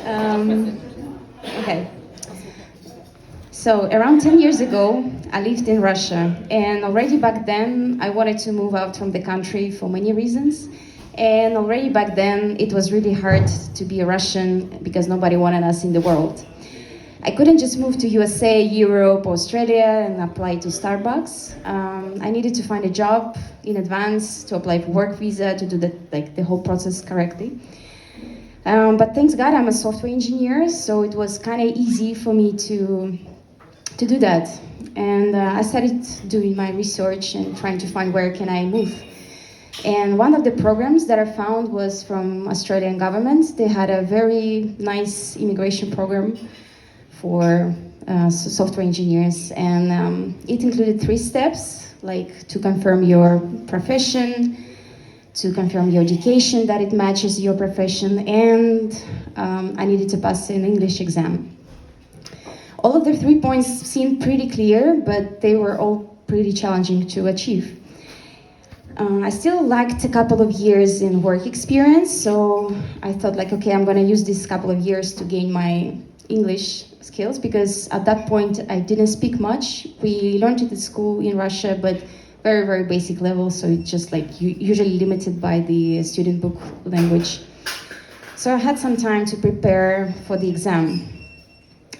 Um, okay. So around 10 years ago, I lived in Russia, and already back then, I wanted to move out from the country for many reasons. And already back then, it was really hard to be a Russian because nobody wanted us in the world. I couldn't just move to USA, Europe, Australia, and apply to Starbucks. I needed to find a job in advance, to apply for work visa, to do the whole process correctly. But thanks God, I'm a software engineer, so it was kind of easy for me to do that. And I started doing my research and trying to find where can I move. And one of the programs that I found was from Australian government. They had a very nice immigration program for software engineers, and it included 3 steps, like to confirm your profession, to confirm your education that it matches your profession, and I needed to pass an English exam. All of the 3 points seemed pretty clear, but they were all pretty challenging to achieve. I still lacked a couple of years in work experience, so I thought like, okay, I'm gonna use this couple of years to gain my English skills, because at that point I didn't speak much. We learned it at school in Russia, but very, very basic level, so it's just like usually limited by the student book language. So I had some time to prepare for the exam.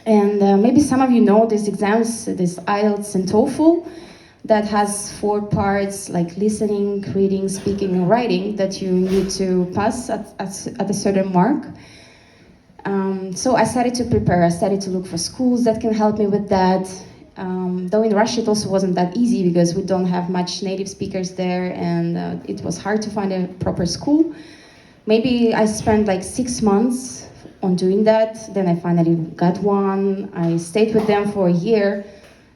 And maybe some of you know these exams, this IELTS and TOEFL, that has 4 parts like listening, reading, speaking, and writing that you need to pass at a certain mark. So I started to prepare. I started to look for schools that can help me with that. Though in Russia it also wasn't that easy because we don't have much native speakers there, and it was hard to find a proper school. Maybe I spent like 6 months on doing that. Then I finally got one. I stayed with them for a year,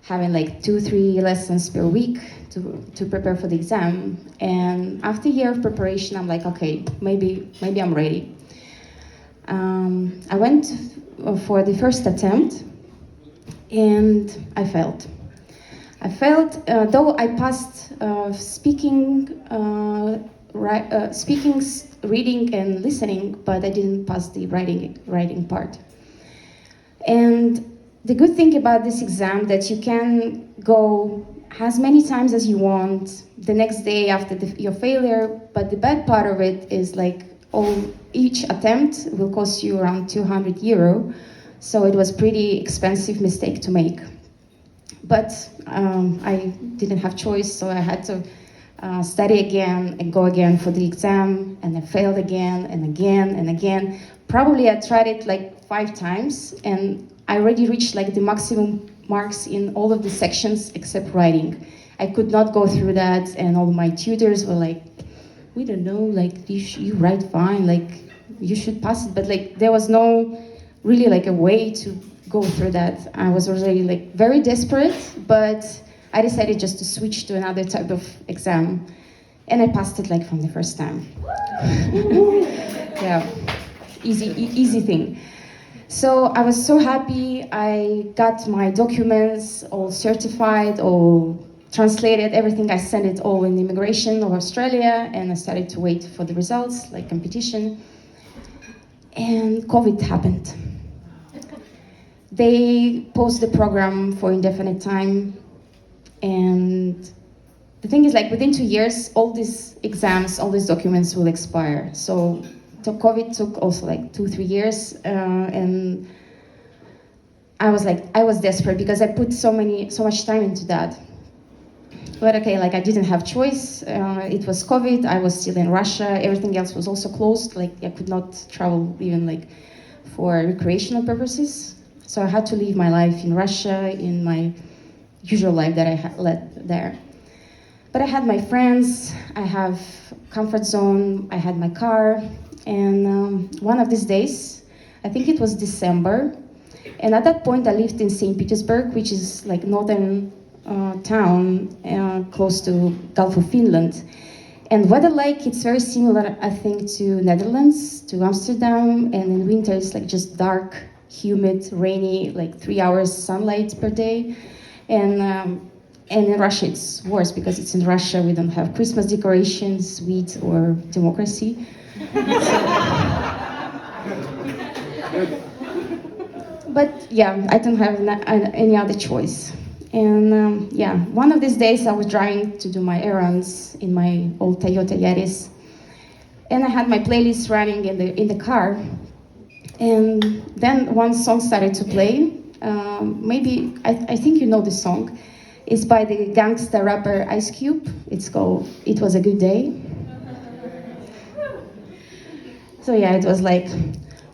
having like 2-3 lessons per week to prepare for the exam. And after a year of preparation, I'm like, okay, maybe I'm ready. I went for the first attempt, and I failed. Though I passed speaking, reading, and listening, but I didn't pass the writing part. And the good thing about this exam that you can go as many times as you want the next day after your failure, but the bad part of it is like each attempt will cost you around €200, so it was pretty expensive mistake to make. But I didn't have choice, so I had to study again and go again for the exam, and I failed again and again and again. Probably I tried it like 5 times, and I already reached like the maximum marks in all of the sections except writing. I could not go through that, and all my tutors were like, we don't know, like you write fine, like you should pass it, but like there was no really like a way to go through that. I was already like very desperate, but I decided just to switch to another type of exam, and I passed it like from the first time. Yeah, easy thing. So I was so happy. I got my documents all certified, all translated, everything. I sent it all in immigration of Australia, and I started to wait for the results, like competition. And COVID happened. They paused the program for indefinite time, and the thing is, like within 2 years, all these exams, all these documents will expire. So COVID took also like 2-3 years, and I was desperate because I put so much time into that. But okay, like I didn't have choice. It was COVID. I was still in Russia. Everything else was also closed. Like I could not travel even like for recreational purposes. So I had to leave my life in Russia, in my usual life that I had led there. But I had my friends. I have comfort zone. I had my car. And one of these days, I think it was December, and at that point I lived in St. Petersburg, which is like northern town close to Gulf of Finland. And weather-like, it's very similar, I think, to Netherlands, to Amsterdam, and in winter it's like just dark, humid, rainy, like 3 hours sunlight per day. And in Russia it's worse because it's in Russia. We don't have Christmas decorations, wheat, or democracy. But yeah, I don't have any other choice. And yeah, one of these days I was driving to do my errands in my old Toyota Yaris, and I had my playlist running in the car. And then one song started to play. Maybe I think you know the song. It's by the gangster rapper Ice Cube. It's called "It Was a Good Day." So yeah, it was like,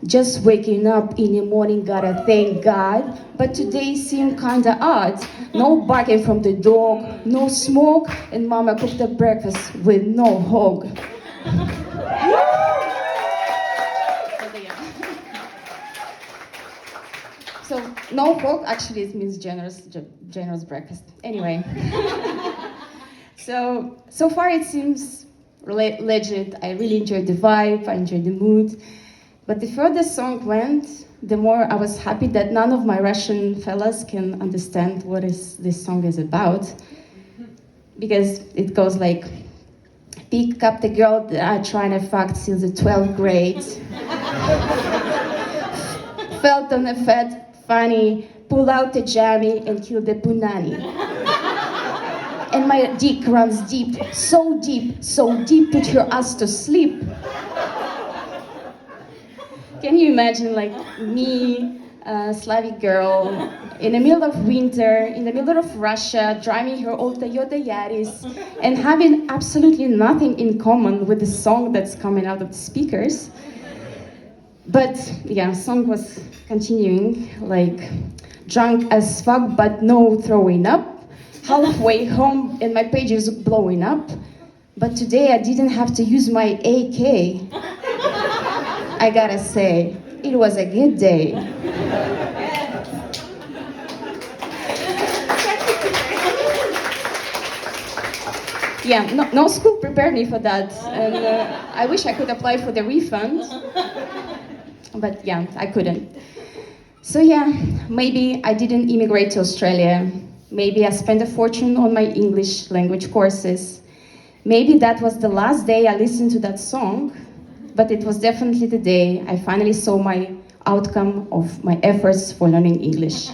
just waking up in the morning, gotta thank God. But today seemed kinda odd. No barking from the dog, no smoke, and mama cooked the breakfast with no hog. So no hog actually it means generous breakfast. Anyway. So far it seems legit. I really enjoyed the vibe, I enjoyed the mood. But the further the song went, the more I was happy that none of my Russian fellas can understand what this song is about. Because it goes like, pick up the girl that I trying to fuck since the 12th grade. Felt on a fat fanny, pull out the jammy and kill the punani. And my dick runs deep, so put your ass to sleep. Can you imagine like me, a Slavic girl, in the middle of winter, in the middle of Russia, driving her old Toyota Yaris, and having absolutely nothing in common with the song that's coming out of the speakers? But yeah, song was continuing, like, drunk as fuck but no throwing up. Halfway home and my page is blowing up. But today I didn't have to use my AK. I gotta say, it was a good day. Yeah, no school prepared me for that. And I wish I could apply for the refund. But yeah, I couldn't. So yeah, maybe I didn't immigrate to Australia. Maybe I spent a fortune on my English language courses. Maybe that was the last day I listened to that song, but it was definitely the day I finally saw my outcome of my efforts for learning English.